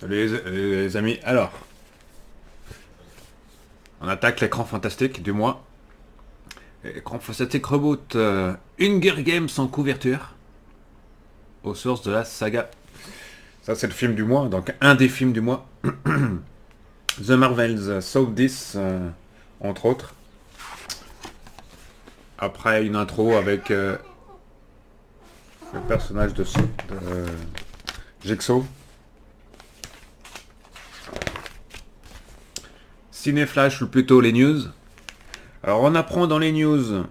Salut les amis. Alors, on attaque l'écran fantastique du mois. Écran fantastique reboot. Hunger Games en couverture. Aux sources de la saga. Ça c'est le film du mois, donc un des films du mois. The Marvels, Saw This, entre autres. Après une intro avec le personnage de Jigsaw. Ciné-flash ou plutôt les news. Alors on apprend dans les news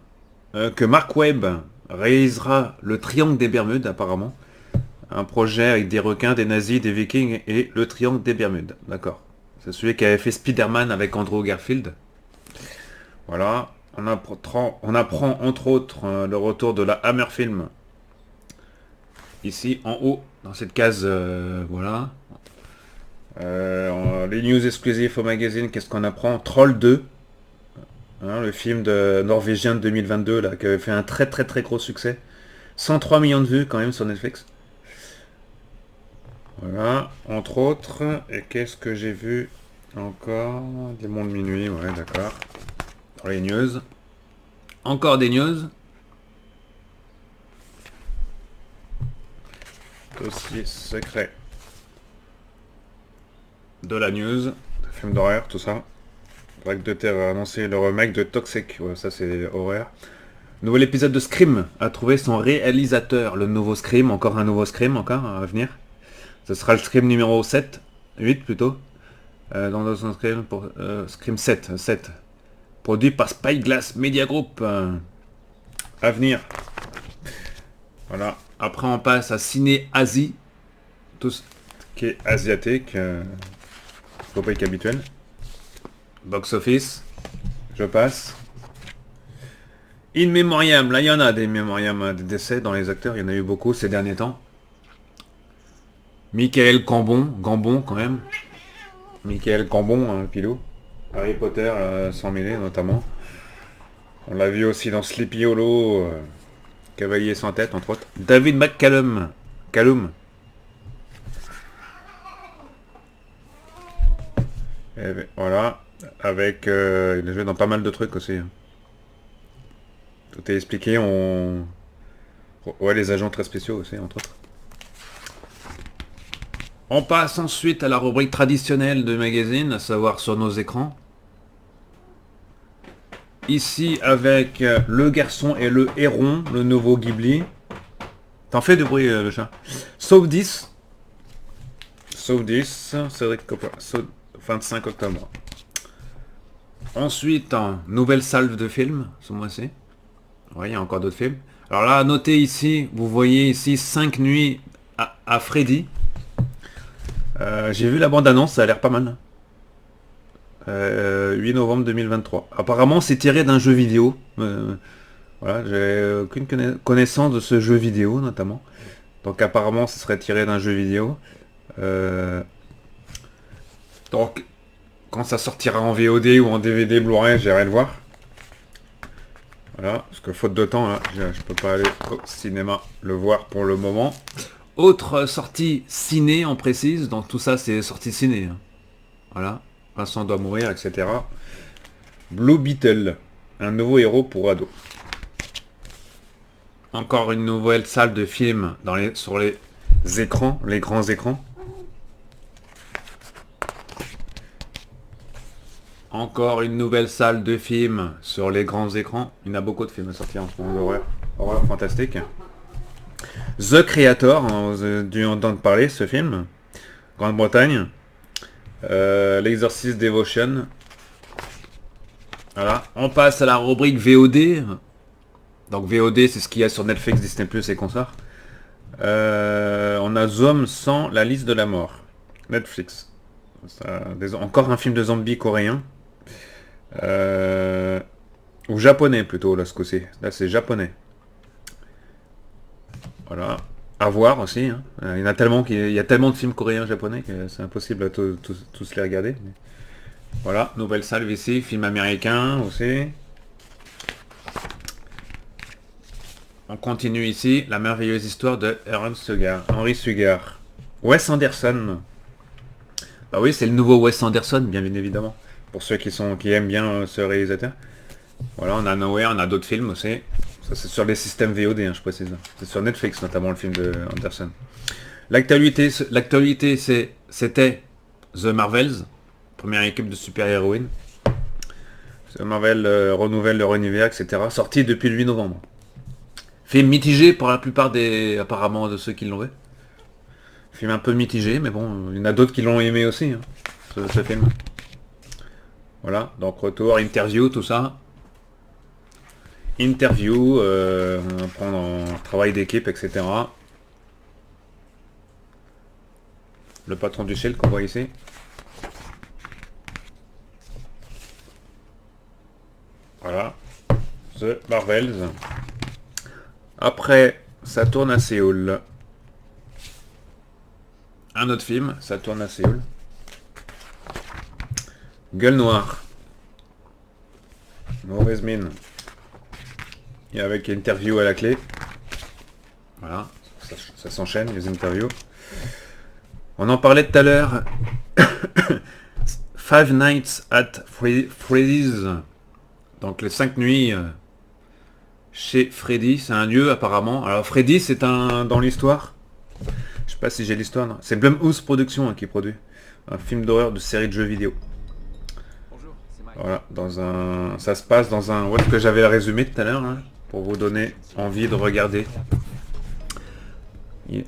que Mark Webb réalisera le Triangle des Bermudes apparemment. Un projet avec des requins, des nazis, des vikings et le Triangle des Bermudes. D'accord. C'est celui qui avait fait Spider-Man avec Andrew Garfield. Voilà. On apprend entre autres le retour de la Hammer Film. Ici en haut, dans cette case, voilà. Les news exclusives au magazine, qu'est-ce qu'on apprend? Troll 2. Hein, le film de norvégien de 2022 là, qui avait fait un très très très gros succès. 103 millions de vues quand même sur Netflix. Voilà, entre autres. Et qu'est-ce que j'ai vu encore? Des mondes de minuit, ouais, d'accord. Dans les news. Encore des news. Dossier secret de la news. Film d'horreur, tout ça. Drague de Terre a annoncé le remake de Toxic. Ouais, ça c'est horreur. Nouvel épisode de Scream a trouvé son réalisateur. Le nouveau Scream, encore un nouveau Scream encore à venir. Ce sera le Scream numéro 7, 8 plutôt. Dans notre Scream, pour, Scream 7. Produit par Spyglass Media Group. À venir. Voilà. Après on passe à Ciné Asie. Tout ce qui est asiatique. Rubrique habituelle. Box Office. Je passe. In Memoriam. Là il y en a des Memoriam, des décès dans les acteurs. Il y en a eu beaucoup ces derniers temps. Michael Gambon quand même. Michael Gambon, Pilou. Harry Potter, sans mêler notamment. On l'a vu aussi dans Sleepy Hollow, Cavalier sans tête, entre autres. David Callum. Et voilà. Avec. Il a joué dans pas mal de trucs aussi. Tout est expliqué. Ouais, les agents très spéciaux aussi, entre autres. On passe ensuite à la rubrique traditionnelle du magazine, à savoir sur nos écrans. Ici avec Le Garçon et le Héron, le nouveau Ghibli. T'en fais du bruit le chat. Sauf 10. Cédric Coppola. 25 octobre. Ensuite, nouvelle salve de films ce mois-ci. Oui, il y a encore d'autres films. Alors là, à noter ici, vous voyez ici 5 nuits à Freddy. J'ai vu la bande-annonce, ça a l'air pas mal. 8 novembre 2023. Apparemment, c'est tiré d'un jeu vidéo. Voilà, j'ai aucune connaissance de ce jeu vidéo, notamment. Donc apparemment, ce serait tiré d'un jeu vidéo. Donc, quand ça sortira en VOD ou en DVD Blu-ray, j'irai le voir. Voilà, parce que faute de temps, là, je peux pas aller au cinéma le voir pour le moment. Autre sortie ciné, on précise. Donc tout ça, c'est sortie ciné. Hein. Voilà. Vincent doit mourir, etc. Blue Beetle, un nouveau héros pour ados. Encore une nouvelle salle de film sur les écrans, les grands écrans. Encore une nouvelle salle de film sur les grands écrans. Il y en a beaucoup de films à sortir en ce moment d'horreur. Horreur fantastique. The Creator, vous avez dû entendre parler ce film. Grande-Bretagne. L'Exorcist Devotion. Voilà. On passe à la rubrique VOD. Donc VOD, c'est ce qu'il y a sur Netflix, Disney+, et consorts. On a Zom sans la liste de la mort. Netflix. Encore un film de zombies coréen. Ou japonais plutôt, là, ce coup-ci. Là, c'est japonais. Voilà. À voir aussi. Hein. Il y en a tellement qu'il y a tellement de films coréens japonais que c'est impossible à tous les regarder. Mais... Voilà, nouvelle salve ici, film américain aussi. On continue ici, la merveilleuse histoire de Henry Sugar. Wes Anderson. Bah oui, c'est le nouveau Wes Anderson, bien évidemment. Pour ceux qui aiment bien ce réalisateur. Voilà, on a Nowhere, on a d'autres films aussi. Ça c'est sur les systèmes VOD, hein, je précise. C'est sur Netflix notamment le film de Anderson. L'actualité c'était The Marvels, première équipe de super-héroïnes. The Marvel renouvelle leur univers, etc. Sorti depuis le 8 novembre. Film mitigé pour la plupart apparemment de ceux qui l'ont vu. Film un peu mitigé, mais bon, il y en a d'autres qui l'ont aimé aussi, hein, ce film. Voilà, donc retour, interview, tout ça. Interview, on va prendre en travail d'équipe, etc. Le patron du Shell qu'on voit ici. Voilà. The Marvels. Après, ça tourne à Séoul. Un autre film, ça tourne à Séoul. Gueule noire. Mauvaise mine. Et avec interview à la clé. Voilà, ça s'enchaîne, les interviews. On en parlait tout à l'heure. Five Nights at Freddy's. Donc les 5 nuits chez Freddy. C'est un lieu apparemment. Alors Freddy, c'est un dans l'histoire. Je sais pas si j'ai l'histoire. Non. C'est Blumhouse Productions qui produit. Un film d'horreur de série de jeux vidéo. Voilà, ça se passe dans un web que j'avais résumé tout à l'heure, hein, pour vous donner envie de regarder.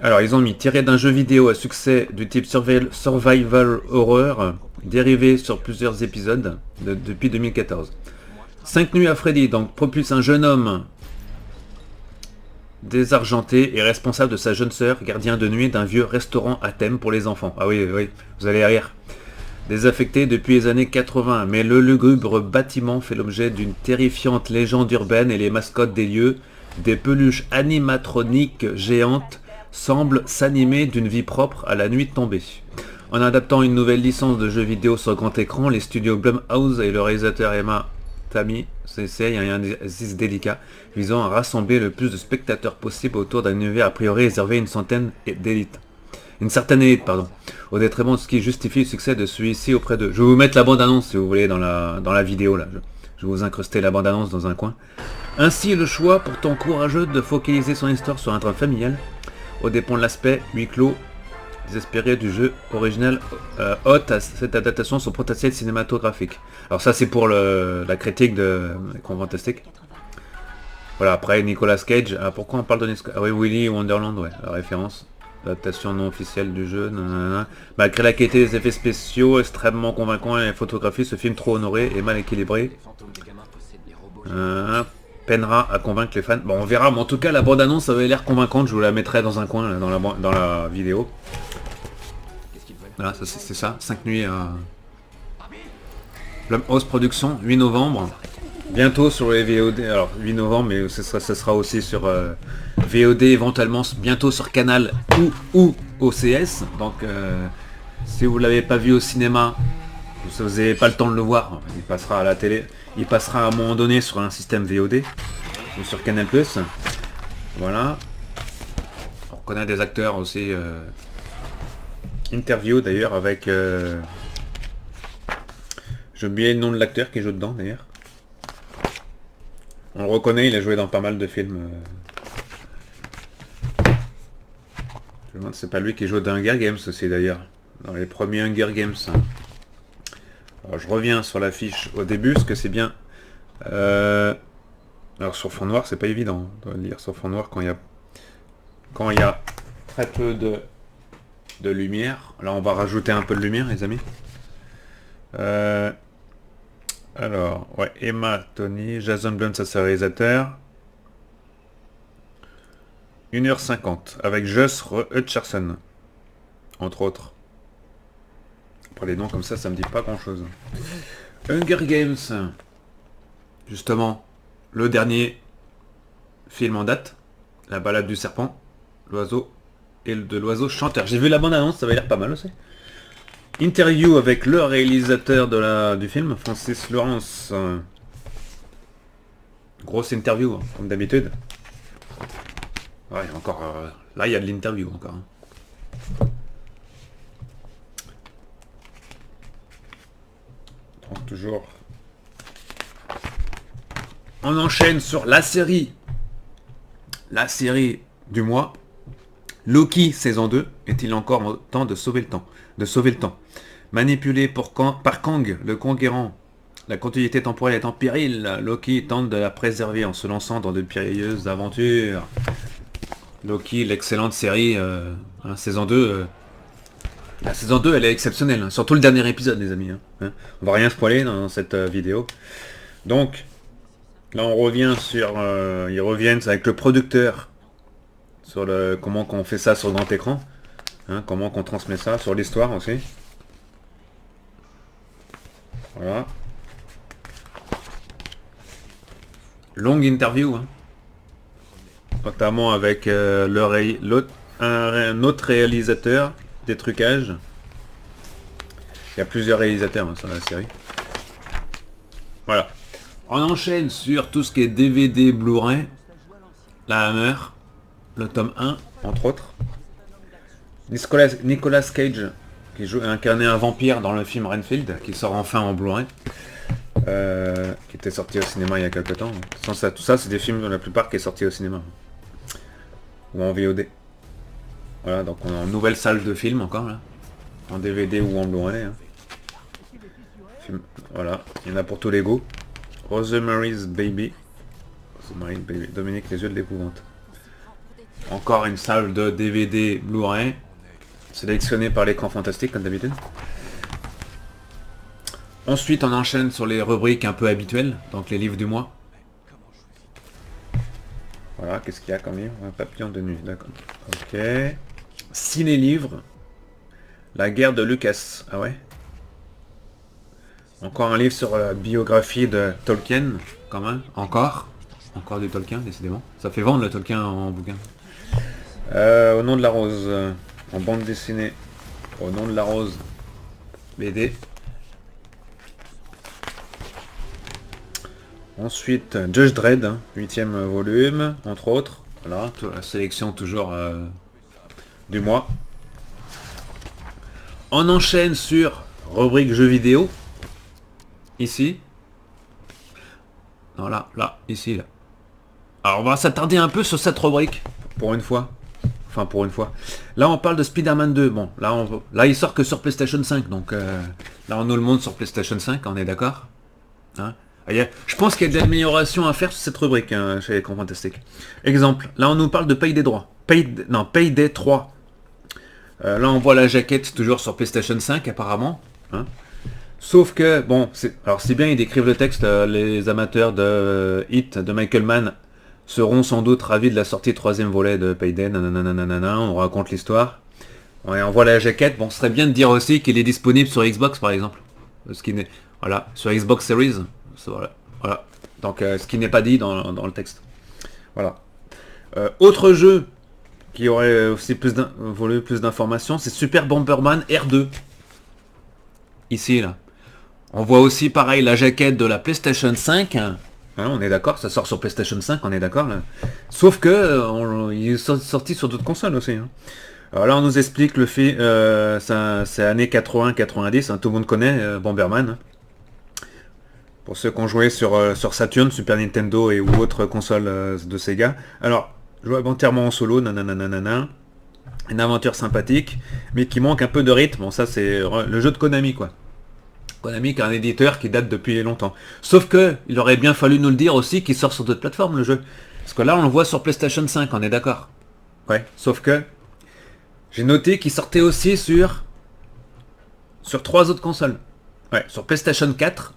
Alors, ils ont mis tiré d'un jeu vidéo à succès du type Survival Horror, dérivé sur plusieurs épisodes depuis 2014. 5 nuits à Freddy, donc propulse un jeune homme désargenté et responsable de sa jeune sœur, gardien de nuit d'un vieux restaurant à thème pour les enfants. Ah oui, oui, vous allez rire. Désaffecté depuis les années 80, mais le lugubre bâtiment fait l'objet d'une terrifiante légende urbaine et les mascottes des lieux, des peluches animatroniques géantes, semblent s'animer d'une vie propre à la nuit tombée. En adaptant une nouvelle licence de jeux vidéo sur grand écran, les studios Blumhouse et le réalisateur Emma Tammy s'essayent à un exercice délicat visant à rassembler le plus de spectateurs possible autour d'un univers a priori réservé à une certaine élite, au détriment de ce qui justifie le succès de celui-ci auprès d'eux. Je vais vous mettre la bande-annonce si vous voulez dans la vidéo là. Je vais vous incruster la bande-annonce dans un coin. Ainsi, le choix pourtant courageux de focaliser son histoire sur un drame familial, au dépend de l'aspect huis clos désespéré du jeu original, ôte à cette adaptation son potentiel cinématographique. Alors ça c'est pour la critique de Fantastic. Voilà, après Nicolas Cage. Pourquoi on parle de Nicolas Cage? Ah oui, Willy Wonderland, ouais, la référence. L'adaptation non officielle du jeu. Nanana. Malgré la qualité des effets spéciaux extrêmement convaincants et la photographie, ce film trop honoré et mal équilibré peinera à convaincre les fans. Bon, on verra, mais en tout cas, la bande-annonce avait l'air convaincante. Je vous la mettrai dans un coin, là, dans la vidéo. Voilà, c'est ça. 5 nuits à Blumhouse Productions, 8 novembre. Bientôt sur les VOD, alors 8 novembre, mais ce sera aussi sur VOD, éventuellement bientôt sur Canal ou OCS. Donc si vous ne l'avez pas vu au cinéma, si vous n'avez pas le temps de le voir, il passera à la télé, il passera à un moment donné sur un système VOD ou sur Canal+. Voilà. On reconnaît des acteurs aussi. Interview d'ailleurs avec... j'ai oublié le nom de l'acteur qui joue dedans d'ailleurs. On le reconnaît, il a joué dans pas mal de films. Je me demande si c'est pas lui qui joue dans Hunger Games aussi d'ailleurs. Dans les premiers Hunger Games. Alors je reviens sur l'affiche au début, parce que c'est bien. Alors sur fond noir, c'est pas évident de lire sur fond noir quand il y a très peu de lumière. Là on va rajouter un peu de lumière les amis. Alors, ouais, Emma, Tony, Jason Blum, ça c'est le réalisateur. 1h50, avec Josh Hutcherson, entre autres. Après les noms comme ça me dit pas grand chose. Hunger Games, justement, le dernier film en date, La balade du serpent, l'oiseau et de l'oiseau chanteur. J'ai vu la bande-annonce, ça va l'air pas mal aussi. Interview avec le réalisateur du film, Francis Lawrence. Grosse interview, hein, comme d'habitude. Ouais, encore. Là, il y a de l'interview encore. Hein. Donc toujours. On enchaîne sur la série. La série du mois. Loki, saison 2. Est-il encore temps de sauver le temps? Manipulé par Kang, le conquérant. La continuité temporelle est en péril. Loki tente de la préserver en se lançant dans de périlleuses aventures. Loki, l'excellente série, saison 2. La saison 2, elle est exceptionnelle. Surtout le dernier épisode, les amis. On va rien spoiler dans cette vidéo. Donc, là, on revient sur... ils reviennent avec le producteur. Sur comment qu'on fait ça sur le grand écran. Comment qu'on transmet ça. Sur l'histoire aussi. Voilà. Longue interview. Notamment avec un autre réalisateur des trucages. Il y a plusieurs réalisateurs sur la série. Voilà. On enchaîne sur tout ce qui est DVD, Blu-ray. La Hammer. Le tome 1, entre autres. Nicolas Cage, qui incarnait un vampire dans le film Renfield, qui sort enfin en Blu-ray. Qui était sorti au cinéma il y a quelques temps. Tout ça, c'est des films, la plupart, qui est sorti au cinéma. Ou en VOD. Voilà, donc on a une nouvelle salle de film encore, là. En DVD ou en Blu-ray. Voilà, il y en a pour tous les goûts. Rosemary's Baby. Dominique, les yeux de l'épouvante. Encore une salle de DVD Blu-ray. Sélectionné par l'écran fantastique, comme d'habitude. Ensuite, on enchaîne sur les rubriques un peu habituelles, donc les livres du mois. Voilà, qu'est-ce qu'il y a comme livre? Un papillon de nuit, d'accord. Ok. Ciné-livre. La guerre de Lucas. Ah ouais. Encore un livre sur la biographie de Tolkien, quand même. Encore du Tolkien, décidément. Ça fait vendre le Tolkien en bouquin. Au nom de la rose. En bande dessinée. Au nom de la rose. BD. Ensuite, Judge Dredd, 8e volume, entre autres. Voilà, la sélection toujours du mois. On enchaîne sur rubrique jeux vidéo. Ici. Non, là, ici, là. Alors, on va s'attarder un peu sur cette rubrique, pour une fois. Enfin, pour une fois. Là, on parle de Spider-Man 2. Bon, là, il sort que sur PlayStation 5. Donc, là, on nous le montre sur PlayStation 5, on est d'accord, je pense qu'il y a de l'amélioration à faire sur cette rubrique chez Écran Fantastique. Exemple, là on nous parle de Payday 3. Payday 3. Là on voit la jaquette toujours sur PlayStation 5 apparemment. Sauf que, bon, alors c'est bien ils décrivent le texte, les amateurs de Hit de Michael Mann seront sans doute ravis de la sortie 3e volet de Payday, nanana, on raconte l'histoire. On voit la jaquette, bon, ce serait bien de dire aussi qu'il est disponible sur Xbox par exemple. Voilà, sur Xbox Series. Voilà. Donc ce qui n'est pas dit dans le texte. Voilà. Autre jeu qui aurait aussi voulu plus d'informations, c'est Super Bomberman R2. Ici, là. On voit aussi pareil la jaquette de la PlayStation 5. On est d'accord, ça sort sur PlayStation 5, on est d'accord là. Sauf que il est sorti sur d'autres consoles aussi. Alors là on nous explique le fait, c'est années 80-90, tout le monde connaît Bomberman. Pour ceux qui ont joué sur Saturn, Super Nintendo et ou autres consoles de Sega. Alors, jouable entièrement en solo, nanana. Une aventure sympathique, mais qui manque un peu de rythme. Bon, ça c'est le jeu de Konami, quoi. Konami qui est un éditeur qui date depuis longtemps. Sauf que, il aurait bien fallu nous le dire aussi qu'il sort sur d'autres plateformes, le jeu. Parce que là, on le voit sur PlayStation 5, on est d'accord. Ouais, sauf que, j'ai noté qu'il sortait aussi sur 3 autres consoles. Ouais, sur PlayStation 4,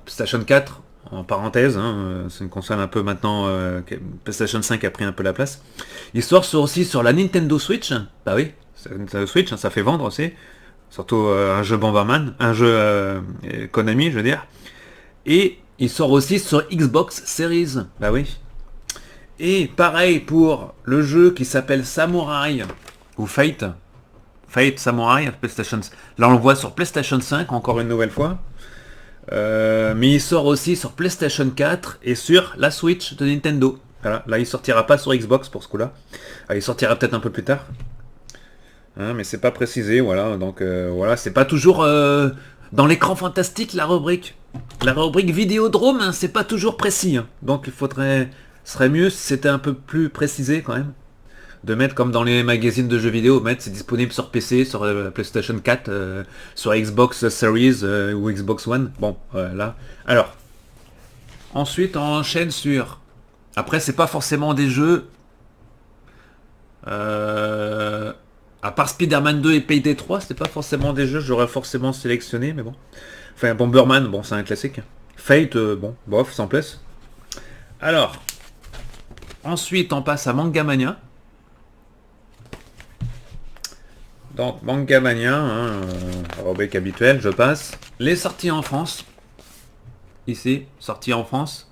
PlayStation 4, en parenthèse, c'est une console un peu maintenant, PlayStation 5 a pris un peu la place. Il sort aussi sur la Nintendo Switch, bah oui, Nintendo Switch, ça fait vendre aussi, surtout un jeu Bomberman, un jeu Konami, je veux dire. Et il sort aussi sur Xbox Series, bah oui. Et pareil pour le jeu qui s'appelle Samurai, ou Fate Samurai, PlayStation. Là on le voit sur PlayStation 5, encore une nouvelle fois. Mais il sort aussi sur PlayStation 4 et sur la Switch de Nintendo. Voilà. Là il sortira pas sur Xbox pour ce coup là. Il sortira peut-être un peu plus tard. Mais c'est pas précisé, voilà. Donc voilà, c'est pas toujours Dans l'écran fantastique, la rubrique Vidéodrome, hein, c'est pas toujours précis. Hein. Donc il serait mieux si c'était un peu plus précisé quand même. De mettre comme dans les magazines de jeux vidéo, mettre c'est disponible sur PC, sur PlayStation 4, sur Xbox Series ou Xbox One. Bon, là. Alors, ensuite on enchaîne sur... Après c'est pas forcément des jeux... À part Spider-Man 2 et Payday 3, c'est pas forcément des jeux que j'aurais forcément sélectionné, mais bon. Enfin, Bomberman, bon, c'est un classique. Fate, bon, bof, sans plus. Alors, ensuite, on passe à Mangamania. Donc, Mangamania, hein, rubrique habituelle, je passe. Les sorties en France. Ici, sorties en France.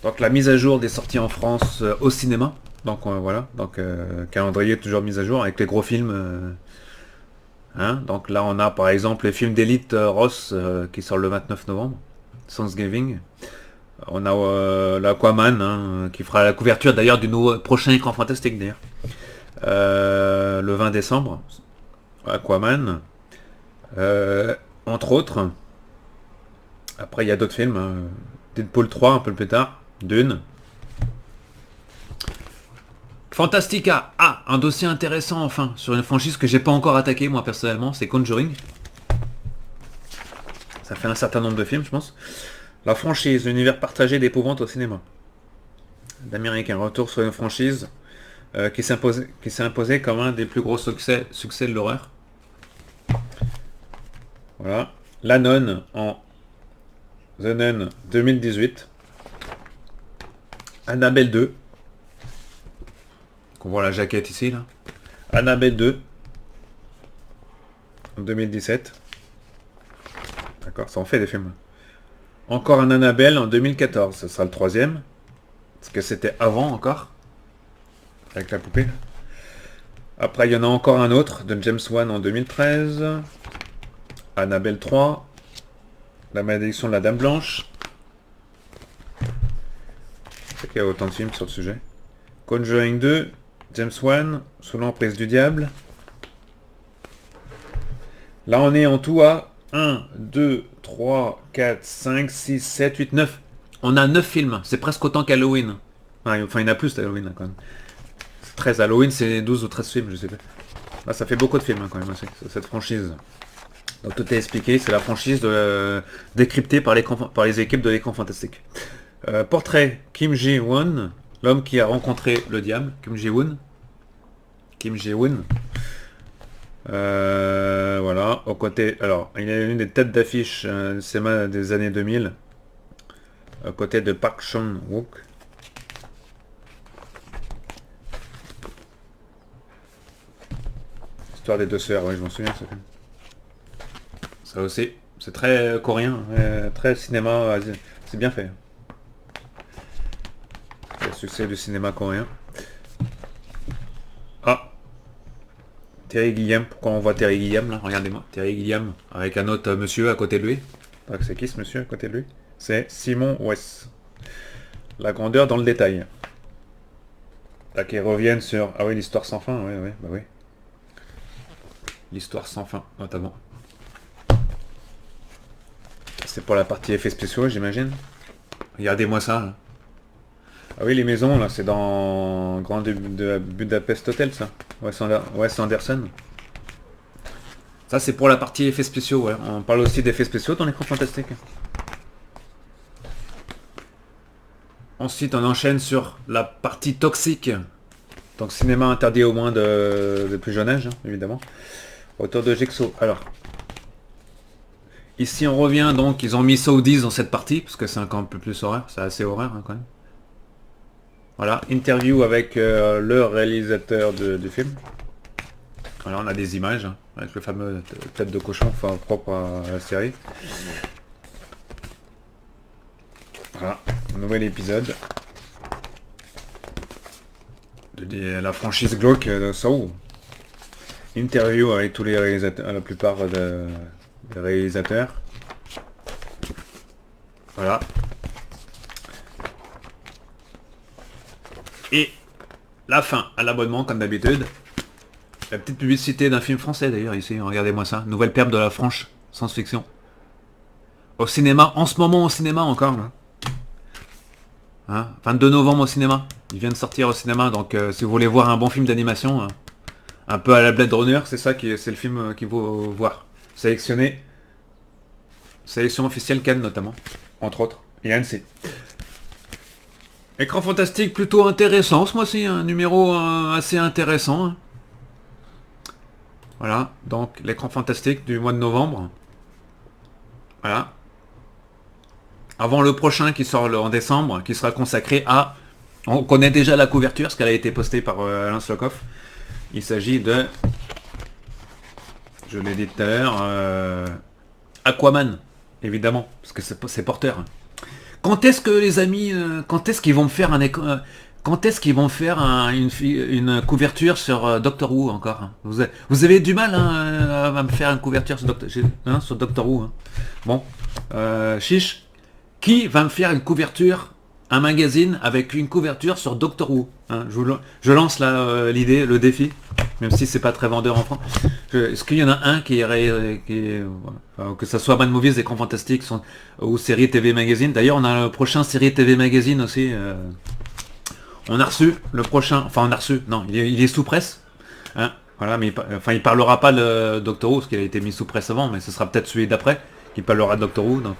Donc, la mise à jour des sorties en France au cinéma. Donc, voilà. Donc, calendrier toujours mis à jour avec les gros films. Hein, donc là, on a par exemple les films d'élite Ross qui sort le 29 novembre. Thanksgiving. On a l'Aquaman hein, qui fera la couverture d'ailleurs du nouveau prochain écran fantastique d'ailleurs. Le 20 décembre. Aquaman. Entre autres. Après, il y a d'autres films. Hein. Deadpool 3 un peu plus tard. Dune. Fantastica. Ah, un dossier intéressant enfin, sur une franchise que j'ai pas encore attaqué moi personnellement, c'est Conjuring. Ça fait un certain nombre de films, je pense. La franchise, l'univers partagé d'épouvante au cinéma. D'Américain, retour sur une franchise qui s'est imposée comme un des plus gros succès de l'horreur. Voilà. La Nonne en The Nun 2018. Annabelle 2. On voit la jaquette ici là. Annabelle 2 en 2017. D'accord, ça en fait des films. Encore un Annabelle en 2014, ce sera le troisième. Parce que c'était avant encore. Avec la poupée. Après il y en a encore un autre de James Wan en 2013. Annabelle 3. La malédiction de la Dame Blanche. C'est qu'il y a autant de films sur le sujet. Conjuring 2. James Wan, sous l'emprise du diable. Là, on est en tout à 1, 2, 3, 4, 5, 6, 7, 8, 9. On a 9 films. C'est presque autant qu'Halloween. Enfin, il y en a plus d'Halloween, là, quand même. 13 Halloween, c'est 12 ou 13 films, je sais pas. Là, ça fait beaucoup de films, hein, quand même, cette franchise. Donc, tout est expliqué. C'est la franchise décryptée par les équipes de l'écran fantastique. Portrait, Kim Ji-won. L'homme qui a rencontré le diable, Kim Ji-woon. Voilà, au côté... Alors, il est l'une des têtes d'affiche du cinéma des années 2000. Au côté de Park Chan-wook. Histoire des deux sœurs, oui, je m'en souviens, ce film. Ça aussi, c'est très coréen, très cinéma, c'est bien fait. Le succès du cinéma coréen. Ah, Terry Gilliam, pourquoi on voit Terry Gilliam là? Regardez-moi, Terry Gilliam avec un autre monsieur à côté de lui. C'est qui ce monsieur à côté de lui? C'est Simon West. La grandeur dans le détail. Là qu'ils reviennent sur... Ah oui, l'histoire sans fin, oui, bah oui. L'histoire sans fin, notamment. C'est pour la partie effets spéciaux, j'imagine. Regardez-moi ça, là. Ah oui, les maisons, là, c'est dans Grand Budapest Hotel, ça. Wes Anderson. Ça, c'est pour la partie effets spéciaux, ouais. On parle aussi d'effets spéciaux dans l'écran fantastique. Ensuite, on enchaîne sur la partie toxique. Donc, cinéma interdit au moins de plus jeune âge, hein, évidemment. Autour de Jigsaw. Alors, ici, on revient, donc, ils ont mis Saudis dans cette partie, parce que c'est encore un peu plus horreur. C'est assez horreur, hein, quand même. Voilà, interview avec le réalisateur du film. Voilà, on a des images hein, avec le fameux tête de cochon propre à la série. Voilà, nouvel épisode de la franchise glauque de Saw. Interview avec tous les réalisateurs, la plupart des réalisateurs. Voilà. Et la fin à l'abonnement comme d'habitude. La petite publicité d'un film français d'ailleurs ici, regardez-moi ça. Nouvelle perle de la franche science-fiction. Au cinéma, en ce moment au cinéma encore. Là. Hein, 22 novembre au cinéma. Il vient de sortir au cinéma, donc si vous voulez voir un bon film d'animation, un peu à la Blade Runner, c'est le film qu'il faut voir. Sélectionné. Sélection officielle Cannes notamment, entre autres. Et Annecy. Écran fantastique plutôt intéressant ce mois-ci, un numéro assez intéressant. Hein. Voilà, donc l'écran fantastique du mois de novembre. Voilà. Avant le prochain qui sort en décembre, qui sera consacré à... On connaît déjà la couverture, parce qu'elle a été postée par Alain Slokoff. Il s'agit de... Je l'ai dit tout à l'heure... Aquaman, évidemment, parce que c'est porteur. Quand est-ce que les amis... quand est-ce qu'ils vont me faire un... Quand est-ce qu'ils vont faire une couverture sur Doctor Who encore hein vous avez du mal hein, à me faire une couverture sur Doctor Who. Hein. Bon, chiche. Qui va me faire une couverture, un magazine avec une couverture sur Doctor Who hein, je lance là l'idée, le défi, même si c'est pas très vendeur en France. Est-ce qu'il y en a un qui irait, que ça soit Mad Movies, Écran Fantastique ou série TV Magazine. D'ailleurs, on a le prochain série TV Magazine aussi. On a reçu le prochain, enfin on a reçu, non, il est sous presse. Hein, voilà, mais il parlera pas de Doctor Who, parce qu'il a été mis sous presse avant, mais ce sera peut-être celui d'après qui parlera de Doctor Who, donc...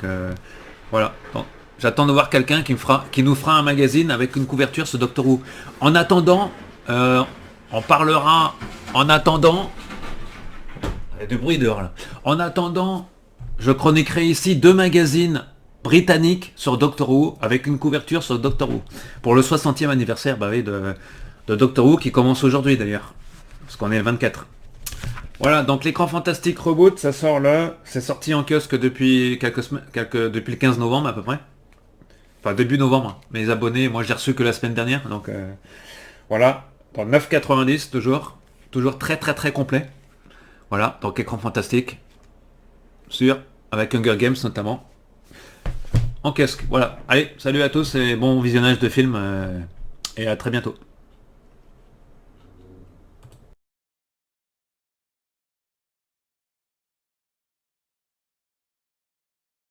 Voilà. Donc, j'attends de voir quelqu'un qui nous fera un magazine avec une couverture sur Doctor Who. En attendant, on parlera. En attendant, il y a du bruit dehors là. En attendant, je chroniquerai ici 2 magazines britanniques sur Doctor Who avec une couverture sur Doctor Who pour le 60e anniversaire de Doctor Who qui commence aujourd'hui d'ailleurs, parce qu'on est le 24. Voilà, donc l'écran fantastique reboot, ça sort là. C'est sorti en kiosque depuis depuis le 15 novembre à peu près. Enfin début novembre. Mes abonnés, moi j'ai reçu que la semaine dernière. Donc voilà. Dans 9,90 toujours. Toujours très très très complet. Voilà, donc écran fantastique. Avec Hunger Games notamment. En kiosque. Voilà. Allez, salut à tous et bon visionnage de film. Et à très bientôt.